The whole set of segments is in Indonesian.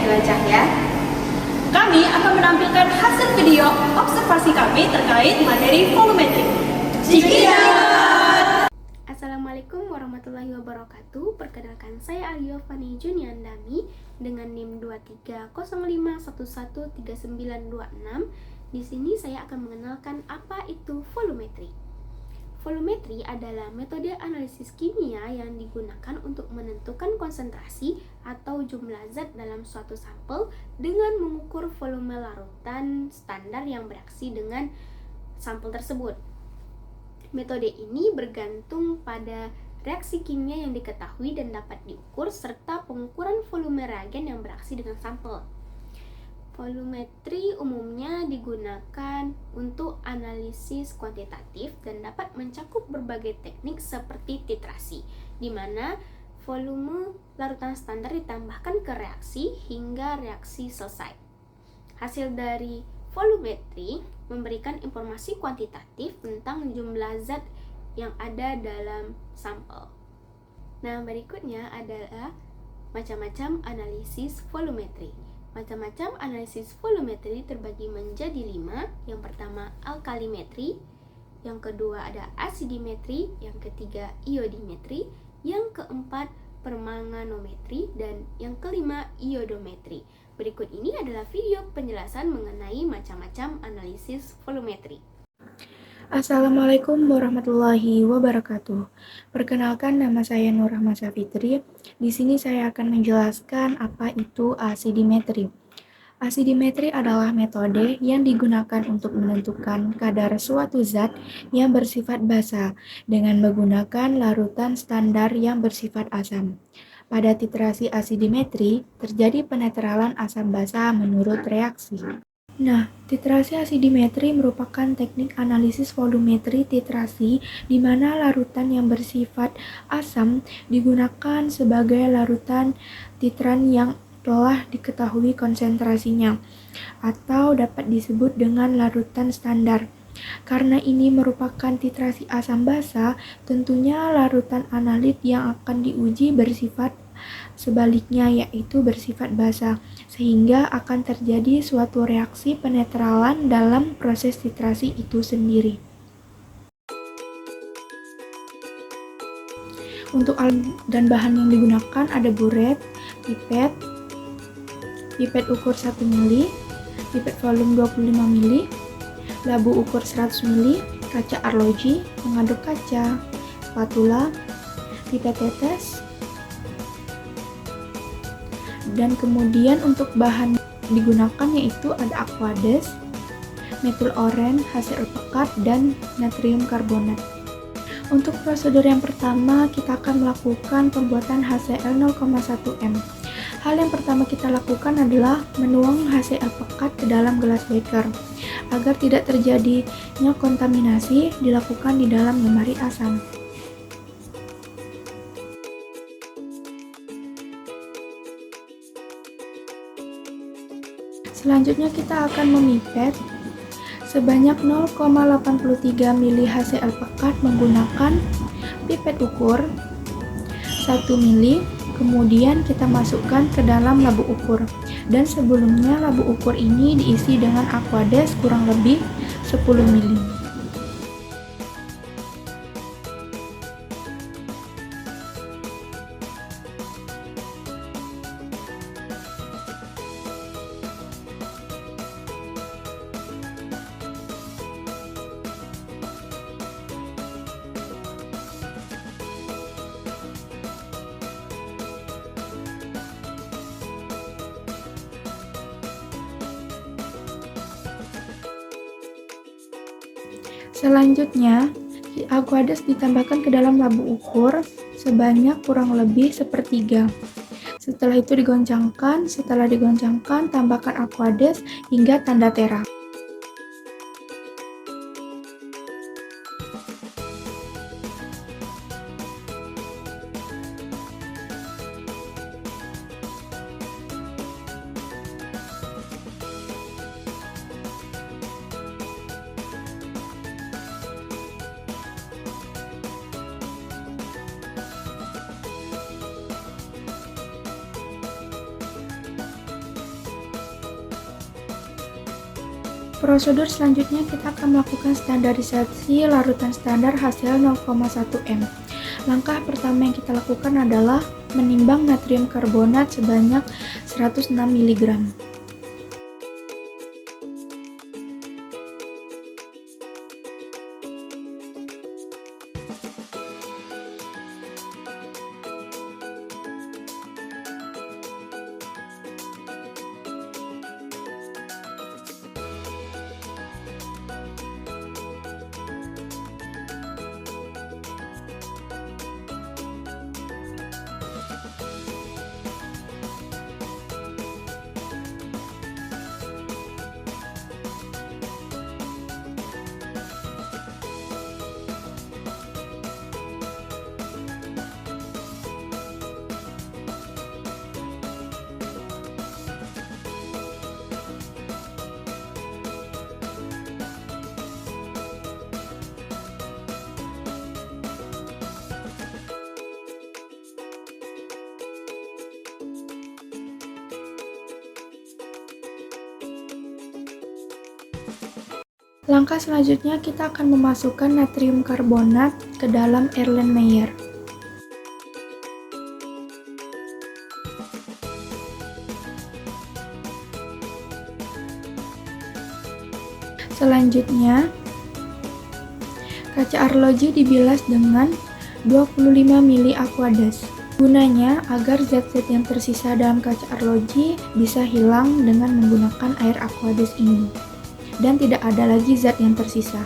jelajah ya. Kami akan menampilkan hasil video observasi kami terkait materi volumetri. Cikiat! Assalamualaikum warahmatullahi wabarakatuh. Perkenalkan, saya Aliofani Juniandami dengan NIM 2305113926. Di sini saya akan mengenalkan apa itu volumetri. Volumetri adalah metode analisis kimia yang digunakan untuk menentukan konsentrasi atau jumlah zat dalam suatu sampel dengan mengukur volume larutan standar yang bereaksi dengan sampel tersebut. Metode ini bergantung pada reaksi kimia yang diketahui dan dapat diukur serta pengukuran volume reagen yang bereaksi dengan sampel. Volumetri umumnya digunakan untuk analisis kuantitatif dan dapat mencakup berbagai teknik seperti titrasi, di mana volume larutan standar ditambahkan ke reaksi hingga reaksi selesai. Hasil dari volumetri memberikan informasi kuantitatif tentang jumlah zat yang ada dalam sampel. Nah, berikutnya adalah macam-macam analisis volumetri. Macam-macam analisis volumetri terbagi menjadi 5. Yang pertama alkalimetri, yang kedua ada asidimetri, yang ketiga iodimetri, yang keempat permanganometri, dan yang kelima iodometri. Berikut ini adalah video penjelasan mengenai macam-macam analisis volumetri. Assalamualaikum warahmatullahi wabarakatuh. Perkenalkan, nama saya Nur Rahma Safitri. Di sini saya akan menjelaskan apa itu asidimetri. Asidimetri adalah metode yang digunakan untuk menentukan kadar suatu zat yang bersifat basa dengan menggunakan larutan standar yang bersifat asam. Pada titrasi asidimetri, terjadi penetralan asam basa menurut reaksi. Nah, titrasi asidimetri merupakan teknik analisis volumetri titrasi di mana larutan yang bersifat asam digunakan sebagai larutan titran yang telah diketahui konsentrasinya, atau dapat disebut dengan larutan standar. Karena ini merupakan titrasi asam basa, tentunya larutan analit yang akan diuji bersifat sebaliknya, yaitu bersifat basa, sehingga akan terjadi suatu reaksi penetralan dalam proses titrasi itu sendiri. Untuk alat dan bahan yang digunakan ada buret, pipet ukur 1 ml, pipet volume 25 ml, labu ukur 100 ml, kaca arloji, pengaduk kaca, spatula, pipet tetes, dan kemudian untuk bahan digunakan yaitu ada aquades, metil oren, HCl pekat, dan natrium karbonat. Untuk prosedur yang pertama, kita akan melakukan pembuatan HCl 0,1 m. Hal yang pertama kita lakukan adalah menuang HCl pekat ke dalam gelas beker. Agar tidak terjadinya kontaminasi, dilakukan di dalam lemari asam. Selanjutnya kita akan memipet sebanyak 0,83 ml HCl pekat menggunakan pipet ukur 1 ml. Kemudian kita masukkan ke dalam labu ukur. Dan sebelumnya labu ukur ini diisi dengan aquades kurang lebih 10 ml. Selanjutnya, aquades ditambahkan ke dalam labu ukur sebanyak kurang lebih sepertiga. Setelah digoncangkan, tambahkan aquades hingga tanda tera. Prosedur selanjutnya kita akan melakukan standarisasi larutan standar hasil 0,1 m. Langkah pertama yang kita lakukan adalah menimbang natrium karbonat sebanyak 106 mg. Langkah selanjutnya kita akan memasukkan natrium karbonat ke dalam Erlenmeyer. Selanjutnya, kaca arloji dibilas dengan 25 mili aqueous. Gunanya agar zat-zat yang tersisa dalam kaca arloji bisa hilang dengan menggunakan air aqueous ini, dan tidak ada lagi zat yang tersisa.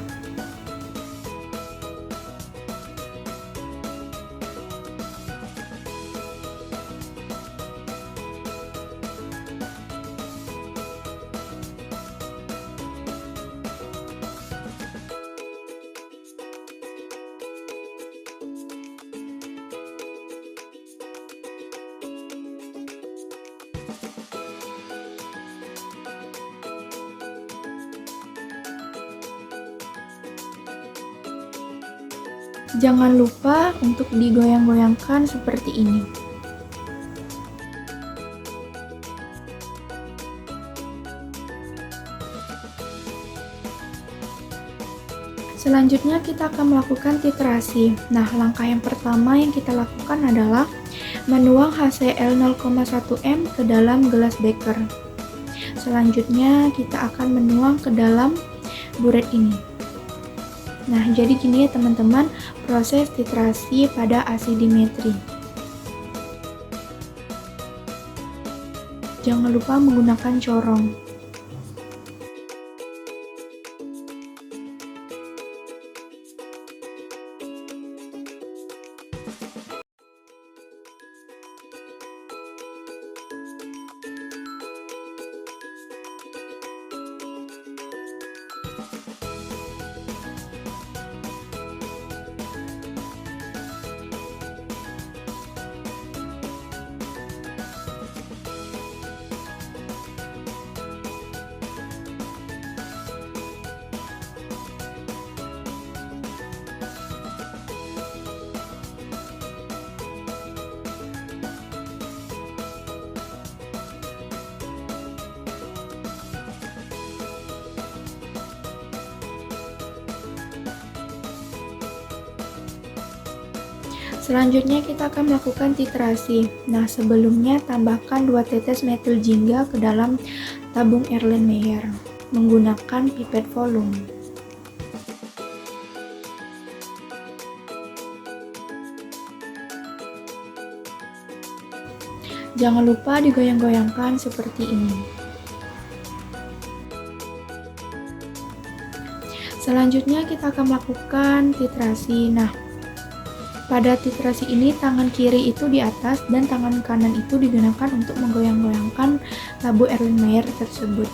Jangan lupa untuk digoyang-goyangkan seperti ini. Selanjutnya kita akan melakukan titrasi. Nah, langkah yang pertama yang kita lakukan adalah menuang HCl 0,1 m ke dalam gelas beker. Selanjutnya kita akan menuang ke dalam buret ini. Nah, jadi gini ya teman-teman, proses titrasi pada asidimetri. Jangan lupa menggunakan corong. Selanjutnya kita akan melakukan titrasi. Nah, sebelumnya tambahkan 2 tetes metil jingga ke dalam tabung Erlenmeyer menggunakan pipet volume. Jangan lupa digoyang-goyangkan seperti ini. Selanjutnya kita akan melakukan titrasi. Nah, pada titrasi ini tangan kiri itu di atas dan tangan kanan itu digunakan untuk menggoyang-goyangkan tabung Erlenmeyer tersebut.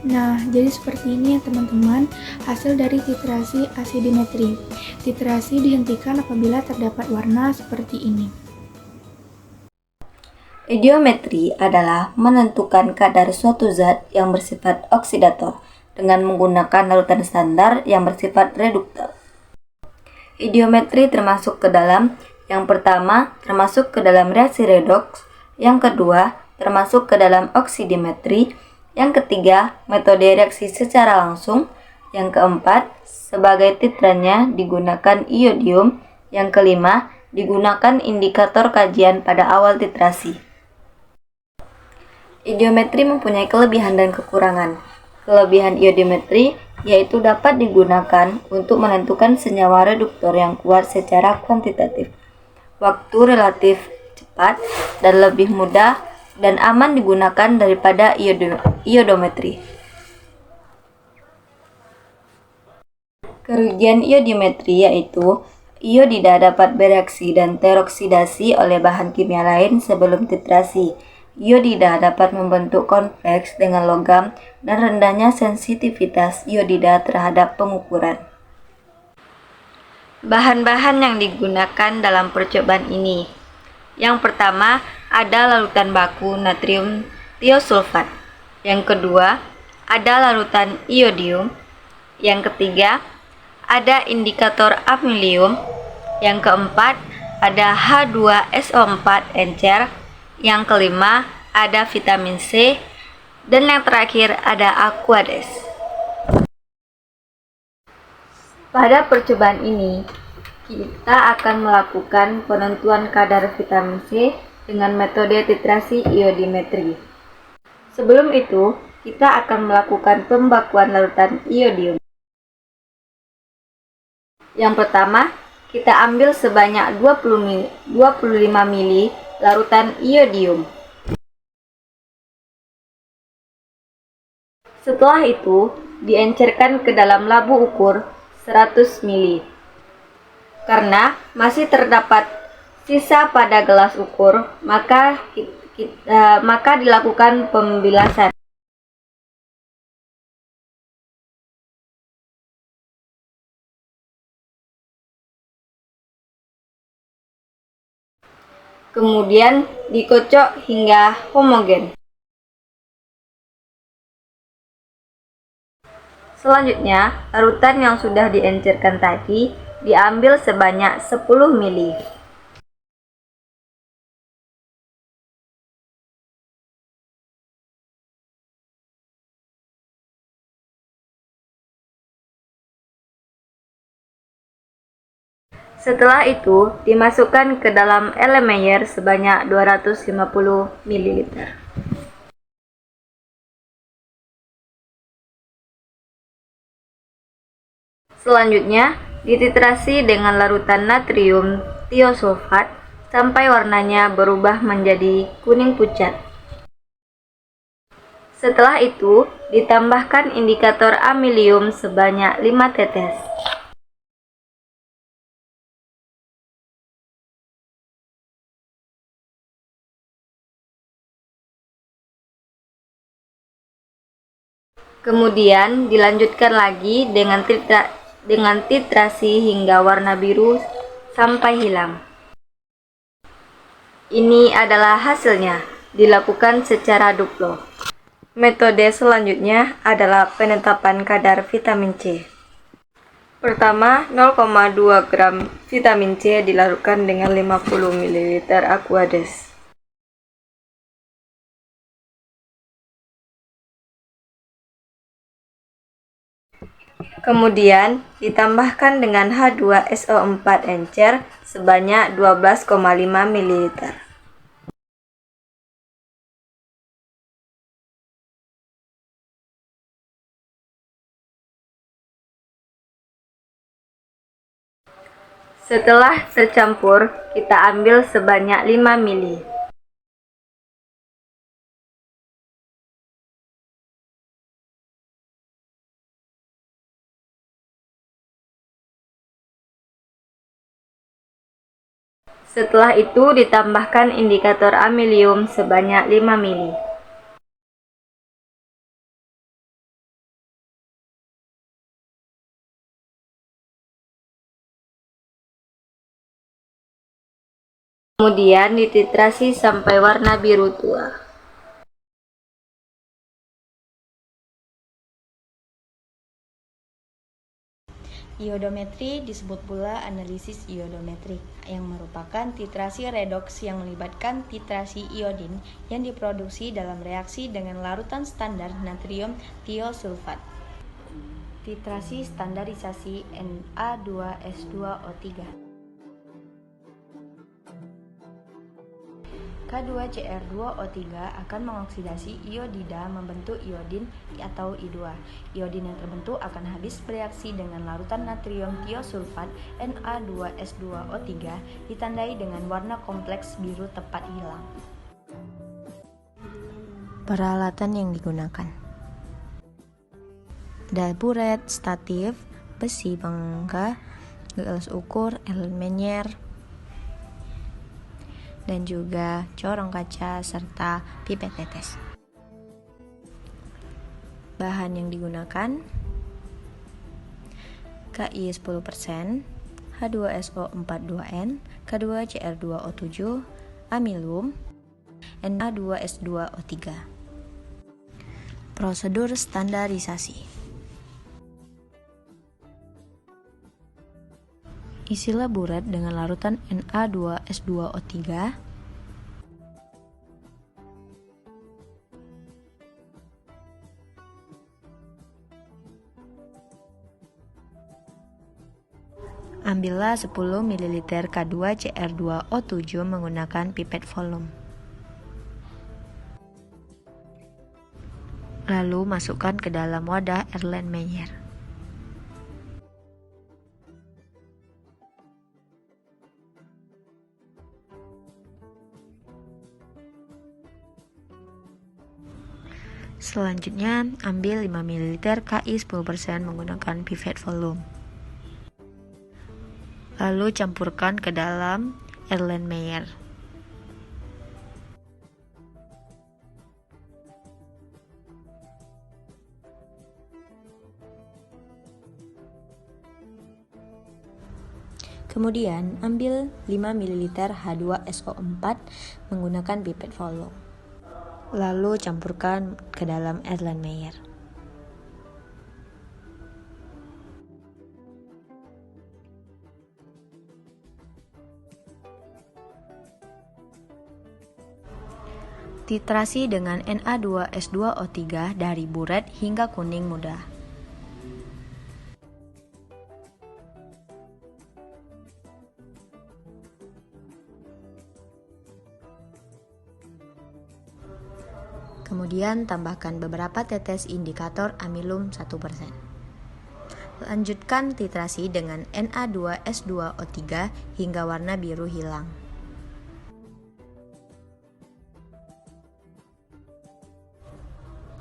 Nah, jadi seperti ini ya teman-teman, hasil dari titrasi asidimetri. Titrasi dihentikan apabila terdapat warna seperti ini. Idiometri adalah menentukan kadar suatu zat yang bersifat oksidator dengan menggunakan larutan standar yang bersifat reduktor. Idiometri termasuk ke dalam yang pertama, termasuk ke dalam reaksi redoks, yang kedua, termasuk ke dalam oksidimetri, yang ketiga, metode reaksi secara langsung, yang keempat, sebagai titrannya digunakan iodium, yang kelima, digunakan indikator kajian pada awal titrasi. Idiometri mempunyai kelebihan dan kekurangan. Kelebihan idiometri yaitu dapat digunakan untuk menentukan senyawa reduktor yang kuat secara kuantitatif. Waktu relatif cepat dan lebih mudah dan aman digunakan daripada iodometri. Kerugian iodimetri yaitu iodida dapat bereaksi dan teroksidasi oleh bahan kimia lain sebelum titrasi. Iodida dapat membentuk konveks dengan logam dan rendahnya sensitivitas iodida terhadap pengukuran. Bahan-bahan yang digunakan dalam percobaan ini. Yang pertama, ada larutan baku natrium tiosulfat. Yang kedua, ada larutan iodium. Yang ketiga, ada indikator amilium. Yang keempat, ada H2SO4 encer. Yang kelima, ada vitamin C. Dan yang terakhir, ada aquades. Pada percobaan ini, kita akan melakukan penentuan kadar vitamin C dengan metode titrasi iodimetri. Sebelum itu, kita akan melakukan pembakuan larutan iodium. Yang pertama, kita ambil sebanyak 25 ml larutan iodium. Setelah itu, diencerkan ke dalam labu ukur 100 ml. Karena masih terdapat sisa pada gelas ukur, maka dilakukan pembilasan. Kemudian dikocok hingga homogen. Selanjutnya, larutan yang sudah diencerkan tadi diambil sebanyak 10 ml. Setelah itu, dimasukkan ke dalam Erlenmeyer sebanyak 250 ml. Selanjutnya, dititrasi dengan larutan natrium tiosulfat sampai warnanya berubah menjadi kuning pucat. Setelah itu, ditambahkan indikator amilium sebanyak 5 tetes. Kemudian dilanjutkan lagi dengan titrasi hingga warna biru sampai hilang. Ini adalah hasilnya, dilakukan secara duplo. Metode selanjutnya adalah penetapan kadar vitamin C. Pertama, 0,2 gram vitamin C dilarutkan dengan 50 ml aquades. Kemudian ditambahkan dengan H2SO4 encer sebanyak 12,5 ml. Setelah tercampur, kita ambil sebanyak 5 ml. Setelah itu ditambahkan indikator amilium sebanyak 5 ml. Kemudian dititrasi sampai warna biru tua. Iodometri disebut pula analisis iodometrik, yang merupakan titrasi redoks yang melibatkan titrasi iodin yang diproduksi dalam reaksi dengan larutan standar natrium tiosulfat. Titrasi standarisasi Na2S2O3. K2Cr2O3 akan mengoksidasi iodida membentuk iodin atau I2. Iodin yang terbentuk akan habis bereaksi dengan larutan natrium tiosulfat Na2S2O3 ditandai dengan warna kompleks biru tepat hilang. Peralatan yang digunakan: ada buret, statif, besi pengangka, gelas ukur, Erlen Meyer, dan juga corong kaca serta pipet tetes. Bahan yang digunakan: Ki 10%, H2SO42N, K2Cr2O7, amilum, Na2S2O3. Prosedur standarisasi: isilah buret dengan larutan Na2S2O3. Ambillah 10 ml K2Cr2O7 menggunakan pipet volume. Lalu masukkan ke dalam wadah Erlen Meyer. Selanjutnya, ambil 5 ml Ki 10% menggunakan pipet volume. Lalu campurkan ke dalam Erlen Meyer. Kemudian, ambil 5 ml H2SO4 menggunakan pipet volume. Lalu campurkan ke dalam Erlen Meyer. Titrasi dengan Na2S2O3 dari buret hingga kuning muda. Kemudian tambahkan beberapa tetes indikator amilum 1%. Lanjutkan titrasi dengan Na2S2O3 hingga warna biru hilang.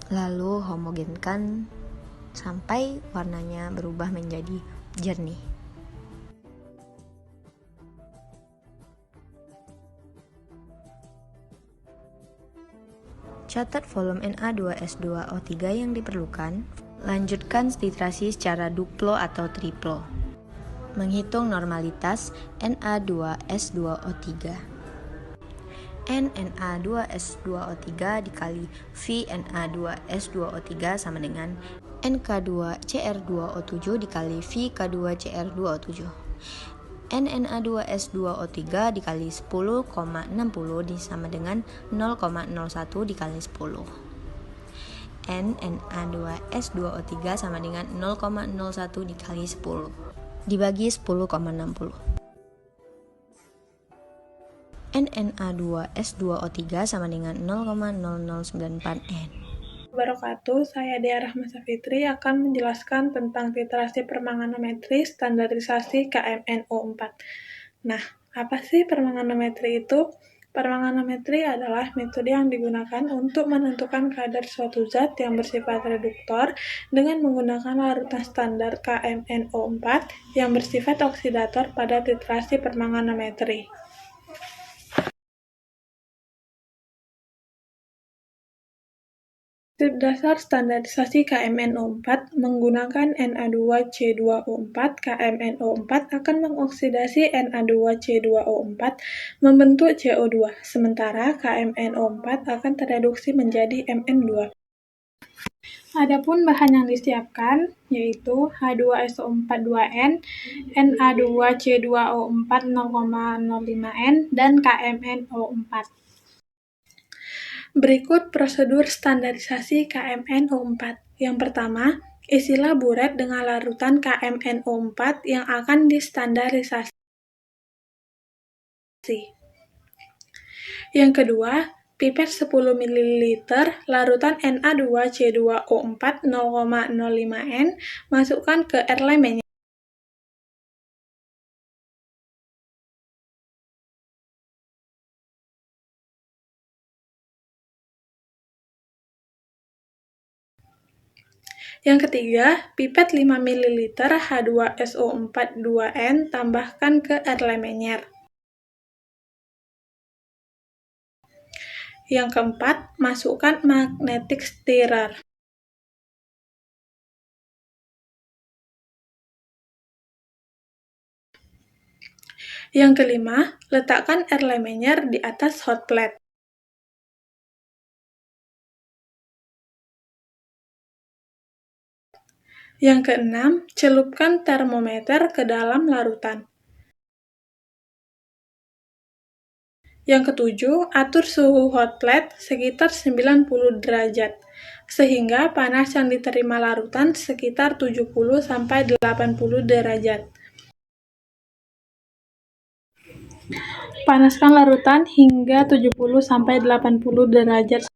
Lalu homogenkan sampai warnanya berubah menjadi jernih. Catat volume Na2S2O3 yang diperlukan. Lanjutkan titrasi secara duplo atau triplo. Menghitung normalitas Na2S2O3. Na2S2O3 dikali V Na2S2O3 sama dengan NK2Cr2O7 dikali V K2Cr2O7. Na2S2O3 dikali 10,60 sama dengan 0,01 dikali 10. Na2S2O3 sama dengan 0,01 dikali 10 dibagi 10,60. Na2S2O3 sama dengan 0,0094 N. Wabarakatuh, saya Dea Rahmasa Fitri akan menjelaskan tentang titrasi permanganometri standarisasi KMNO4. Nah, apa sih permanganometri itu? Permanganometri adalah metode yang digunakan untuk menentukan kadar suatu zat yang bersifat reduktor dengan menggunakan larutan standar KMNO4 yang bersifat oksidator pada titrasi permanganometri. Prinsip dasar standarisasi KMNO4 menggunakan Na2C2O4. KMNO4 akan mengoksidasi Na2C2O4 membentuk CO2, sementara KMNO4 akan tereduksi menjadi Mn2. Adapun bahan yang disiapkan yaitu H2SO4 2N, Na2C2O4 0,05N, dan KMNO4. Berikut prosedur standarisasi KMNO4. Yang pertama, isilah buret dengan larutan KMNO4 yang akan distandarisasi. Yang kedua, pipet 10 ml larutan Na2C2O4 0,05N masukkan ke airline menyer. Yang ketiga, pipet 5 ml H2SO4 2N tambahkan ke airline menyer. Yang keempat, masukkan magnetic stirrer. Yang kelima, letakkan airline menyer di atas hot plate. Yang keenam, celupkan termometer ke dalam larutan. Yang ketujuh, atur suhu hot plate sekitar 90 derajat, sehingga panas yang diterima larutan sekitar 70-80 derajat. Panaskan larutan hingga 70-80 derajat.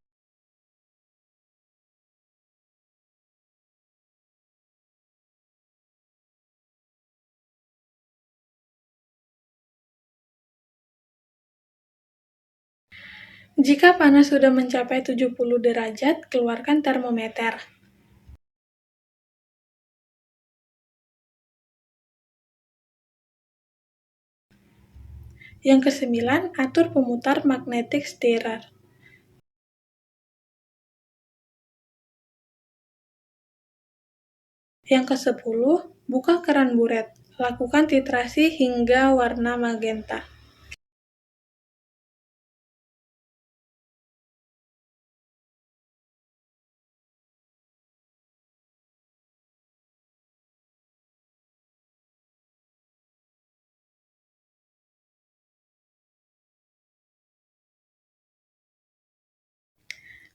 Jika panas sudah mencapai 70 derajat, keluarkan termometer. Yang kesembilan, atur pemutar magnetic stirrer. Yang kesepuluh, buka keran buret. Lakukan titrasi hingga warna magenta.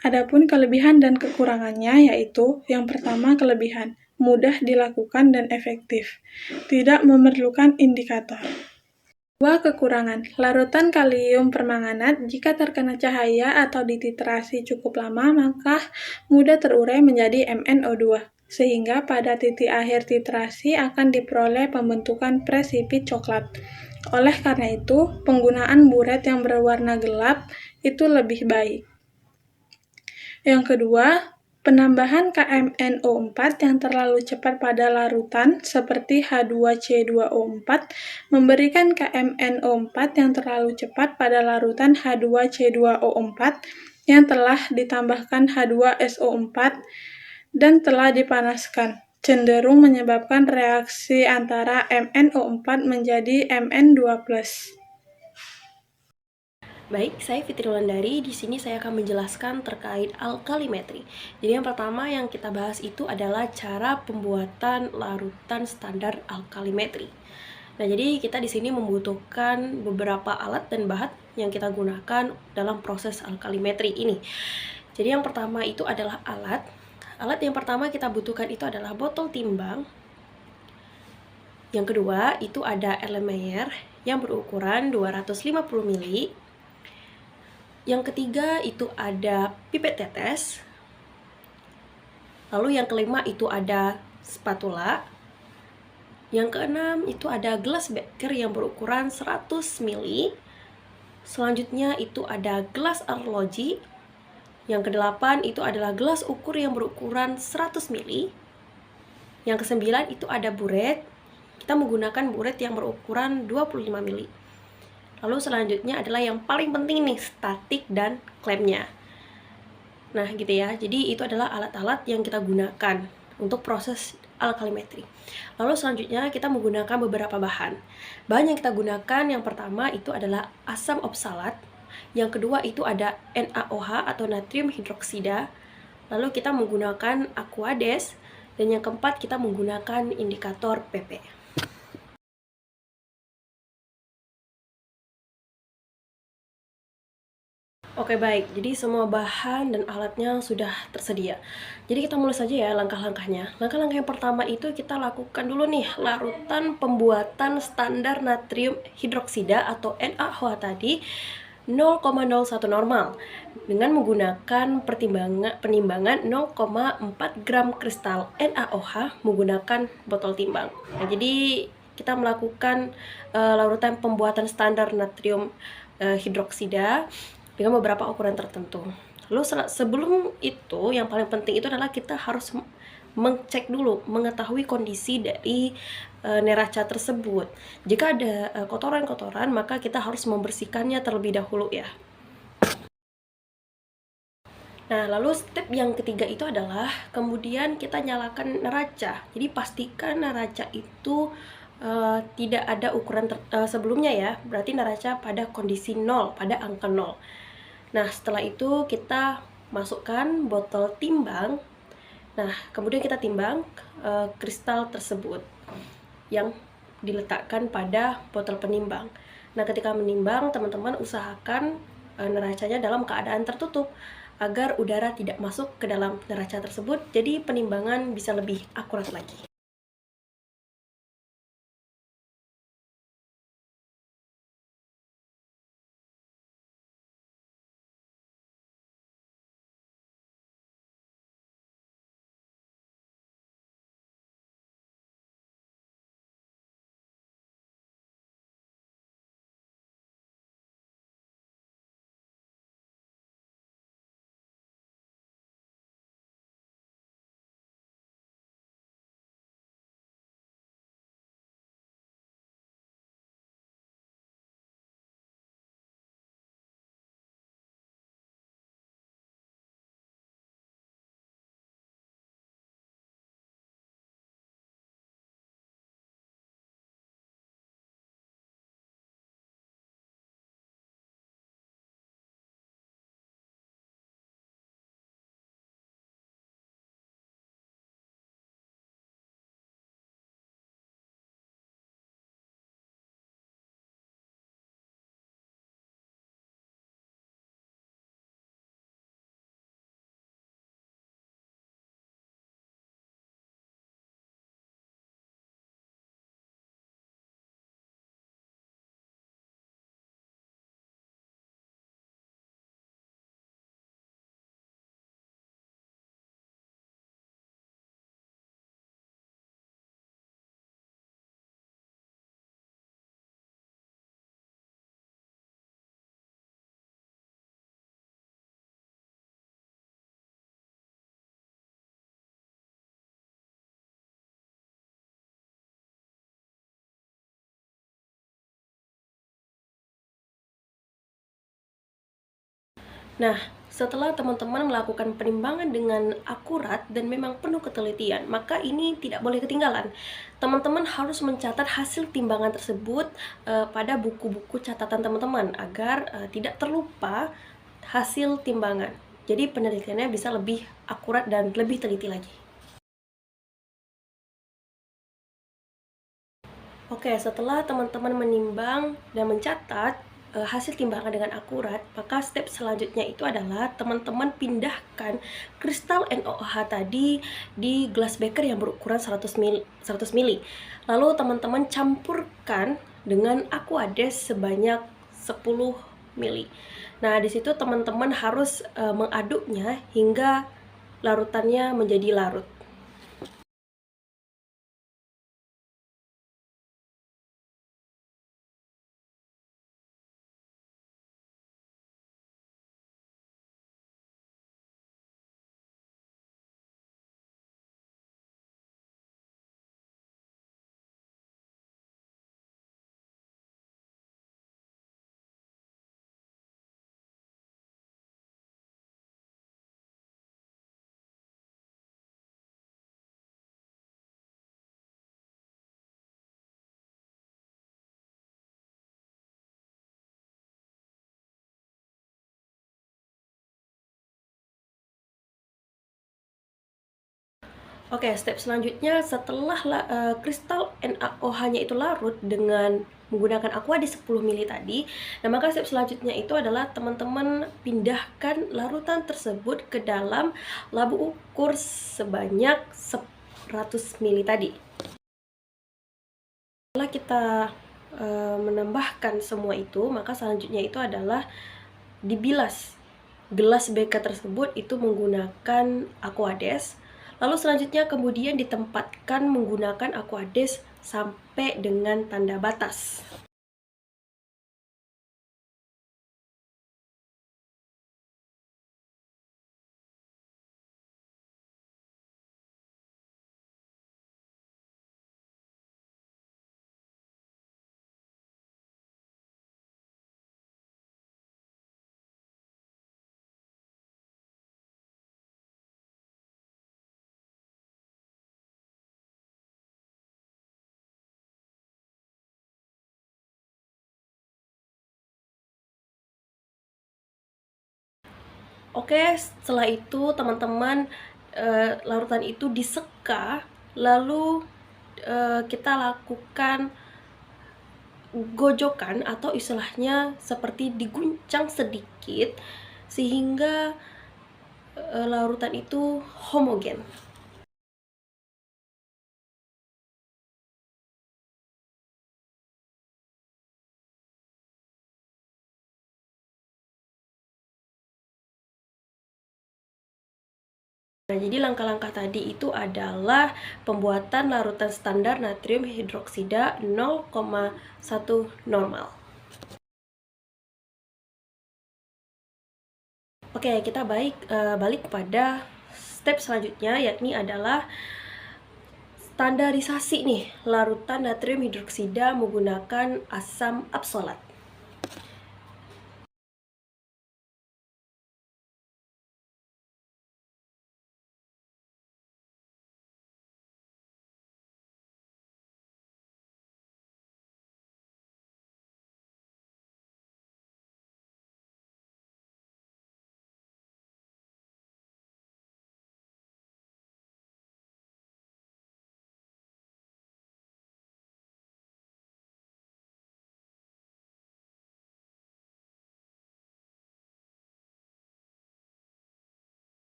Adapun kelebihan dan kekurangannya yaitu, yang pertama kelebihan, mudah dilakukan dan efektif, tidak memerlukan indikator. Dua kekurangan, larutan kalium permanganat jika terkena cahaya atau dititrasi cukup lama maka mudah terurai menjadi MnO2, sehingga pada titik akhir titrasi akan diperoleh pembentukan presipit coklat. Oleh karena itu, penggunaan buret yang berwarna gelap itu lebih baik. Yang kedua, penambahan KMNO4 yang terlalu cepat pada larutan seperti H2C2O4 memberikan KMNO4 yang terlalu cepat pada larutan H2C2O4 yang telah ditambahkan H2SO4 dan telah dipanaskan, cenderung menyebabkan reaksi antara MnO4 menjadi Mn2+. Baik, saya Fitri Wulandari. Di sini saya akan menjelaskan terkait alkalimetri. Jadi yang pertama yang kita bahas itu adalah cara pembuatan larutan standar alkalimetri. Nah, jadi kita di sini membutuhkan beberapa alat dan bahan yang kita gunakan dalam proses alkalimetri ini. Jadi yang pertama itu adalah alat. Alat yang pertama kita butuhkan itu adalah botol timbang. Yang kedua itu ada airline menyer yang berukuran 250 ml. Yang ketiga itu ada pipet tetes. Lalu yang kelima itu ada spatula. Yang keenam itu ada gelas beker yang berukuran 100 ml. Selanjutnya itu ada gelas arloji. Yang kedelapan itu adalah gelas ukur yang berukuran 100 ml. Yang kesembilan itu ada buret. Kita menggunakan buret yang berukuran 25 ml. Lalu selanjutnya adalah yang paling penting nih, statik dan klemnya. Nah, gitu ya. Jadi itu adalah alat-alat yang kita gunakan untuk proses alkalimetri. Lalu selanjutnya kita menggunakan beberapa bahan. Bahan yang kita gunakan yang pertama itu adalah asam oksalat. Yang kedua itu ada NaOH atau natrium hidroksida. Lalu kita menggunakan Aquades. Dan yang keempat kita menggunakan indikator PP. Oke baik, jadi semua bahan dan alatnya sudah tersedia. Jadi kita mulai saja ya langkah-langkahnya. Langkah-langkah yang pertama itu kita lakukan dulu nih larutan pembuatan standar natrium hidroksida atau NaOH tadi 0,01 normal dengan menggunakan penimbangan 0,4 gram kristal NaOH menggunakan botol timbang. Nah, jadi kita melakukan larutan pembuatan standar natrium hidroksida dengan beberapa ukuran tertentu. Lalu sebelum itu, yang paling penting itu adalah kita harus mengecek dulu, mengetahui kondisi dari neraca tersebut. Jika ada kotoran-kotoran, maka kita harus membersihkannya terlebih dahulu ya. Nah, lalu step yang ketiga itu adalah kemudian kita nyalakan neraca. Jadi pastikan neraca itu tidak ada ukuran sebelumnya ya, berarti neraca pada kondisi 0, pada angka 0. Nah, setelah itu kita masukkan botol timbang. Nah, kemudian kita timbang kristal tersebut yang diletakkan pada botol penimbang. Nah, ketika menimbang, teman-teman usahakan neracanya dalam keadaan tertutup agar udara tidak masuk ke dalam neraca tersebut, jadi penimbangan bisa lebih akurat lagi. Nah, setelah teman-teman melakukan penimbangan dengan akurat dan memang penuh ketelitian, maka ini tidak boleh ketinggalan. Teman-teman harus mencatat hasil timbangan tersebut pada buku-buku catatan teman-teman agar tidak terlupa hasil timbangan. Jadi penelitiannya bisa lebih akurat dan lebih teliti lagi. Oke, setelah teman-teman menimbang dan mencatat hasil timbangan dengan akurat, maka step selanjutnya itu adalah teman-teman pindahkan kristal NaOH tadi di gelas beker yang berukuran 100 ml. Lalu teman-teman campurkan dengan Aquades sebanyak 10 ml. Nah, di situ teman-teman harus mengaduknya hingga larutannya menjadi larut. Oke, step selanjutnya setelah kristal NaOH-nya itu larut dengan menggunakan aqua di 10 ml tadi, nah maka step selanjutnya itu adalah teman-teman pindahkan larutan tersebut ke dalam labu ukur sebanyak 100 ml tadi. Setelah kita menambahkan semua itu, maka selanjutnya itu adalah dibilas gelas BK tersebut itu menggunakan Aquades. Lalu selanjutnya kemudian ditempatkan menggunakan Aquades sampai dengan tanda batas. Oke, setelah itu teman-teman larutan itu diseka, lalu kita lakukan gojokan atau istilahnya seperti diguncang sedikit sehingga larutan itu homogen. Nah, jadi langkah-langkah tadi itu adalah pembuatan larutan standar natrium hidroksida 0,1 normal. Oke, kita balik kepada step selanjutnya, yakni adalah standarisasi nih larutan natrium hidroksida menggunakan asam absolat.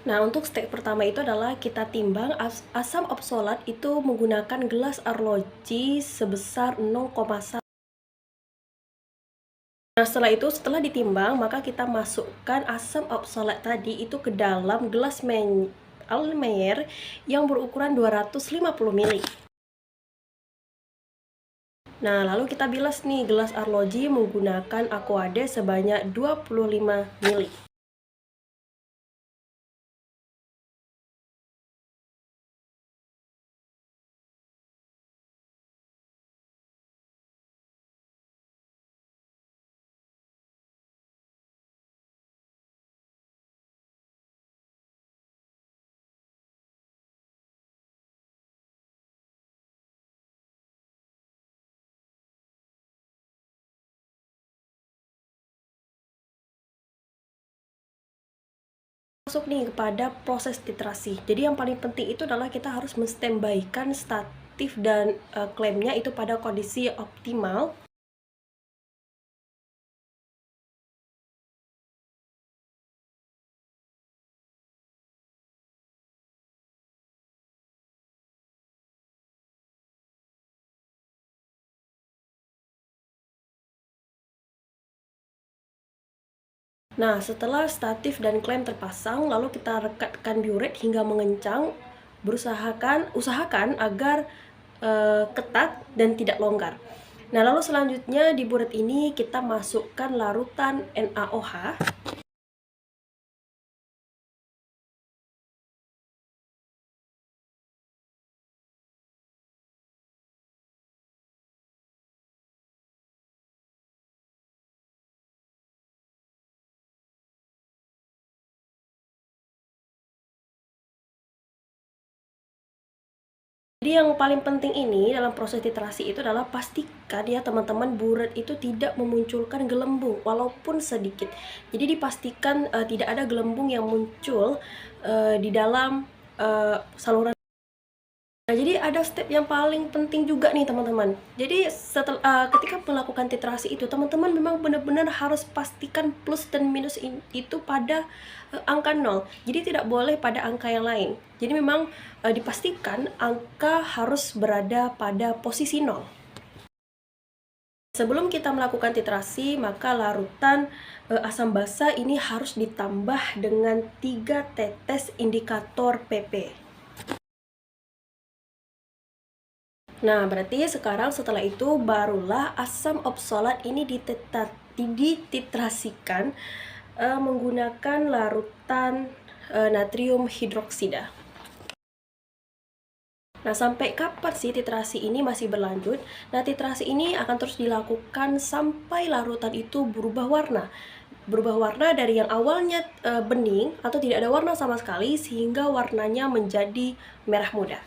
Nah, untuk step pertama itu adalah kita timbang asam absolat itu menggunakan gelas arloji sebesar 0,1. Nah, setelah itu, setelah ditimbang, maka kita masukkan asam absolat tadi itu ke dalam gelas Almayer yang berukuran 250 ml. Nah, lalu kita bilas nih gelas arloji menggunakan Aquades sebanyak 25 ml. Masuk nih kepada proses titrasi. Jadi yang paling penting itu adalah kita harus menstandby-kan statif dan klemnya itu pada kondisi optimal. Nah, setelah statif dan klem terpasang, lalu kita rekatkan biuret hingga mengencang. Usahakan agar ketat dan tidak longgar. Nah, lalu selanjutnya di buret ini kita masukkan larutan NaOH. Jadi yang paling penting ini dalam proses titrasi itu adalah pastikan ya teman-teman buret itu tidak memunculkan gelembung walaupun sedikit. Jadi dipastikan tidak ada gelembung yang muncul di dalam saluran. Nah, jadi ada step yang paling penting juga nih teman-teman. Jadi ketika melakukan titrasi itu teman-teman memang benar-benar harus pastikan plus dan minus itu pada angka 0. Jadi tidak boleh pada angka yang lain. Jadi memang dipastikan angka harus berada pada posisi 0. Sebelum kita melakukan titrasi, maka larutan asam basa ini harus ditambah dengan 3 tetes indikator PP. Nah, berarti sekarang setelah itu barulah asam oksalat ini dititrasikan menggunakan larutan natrium hidroksida. Nah, sampai kapan sih titrasi ini masih berlanjut? Nah, titrasi ini akan terus dilakukan sampai larutan itu berubah warna. Berubah warna dari yang awalnya bening atau tidak ada warna sama sekali sehingga warnanya menjadi merah muda.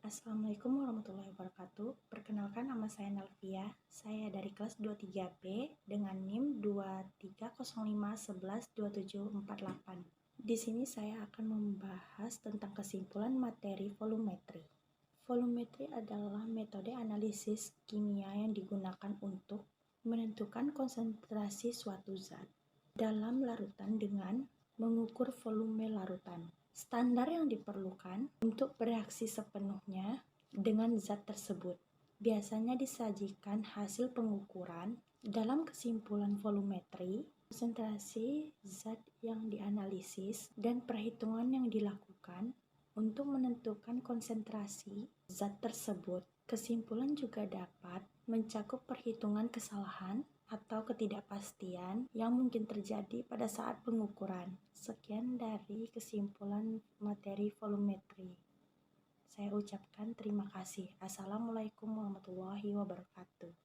Assalamualaikum warahmatullahi wabarakatuh. Perkenalkan, nama saya Nelvia. Saya dari kelas 23B dengan NIM 2305112748. Di sini saya akan membahas tentang kesimpulan materi volumetri. Volumetri adalah metode analisis kimia yang digunakan untuk menentukan konsentrasi suatu zat dalam larutan dengan mengukur volume larutan. Standar yang diperlukan untuk bereaksi sepenuhnya dengan zat tersebut biasanya disajikan hasil pengukuran dalam kesimpulan volumetri, konsentrasi zat yang dianalisis, dan perhitungan yang dilakukan untuk menentukan konsentrasi zat tersebut. Kesimpulan juga dapat mencakup perhitungan kesalahan atau ketidakpastian yang mungkin terjadi pada saat pengukuran. Sekian dari kesimpulan materi volumetri. Saya ucapkan terima kasih. Assalamualaikum warahmatullahi wabarakatuh.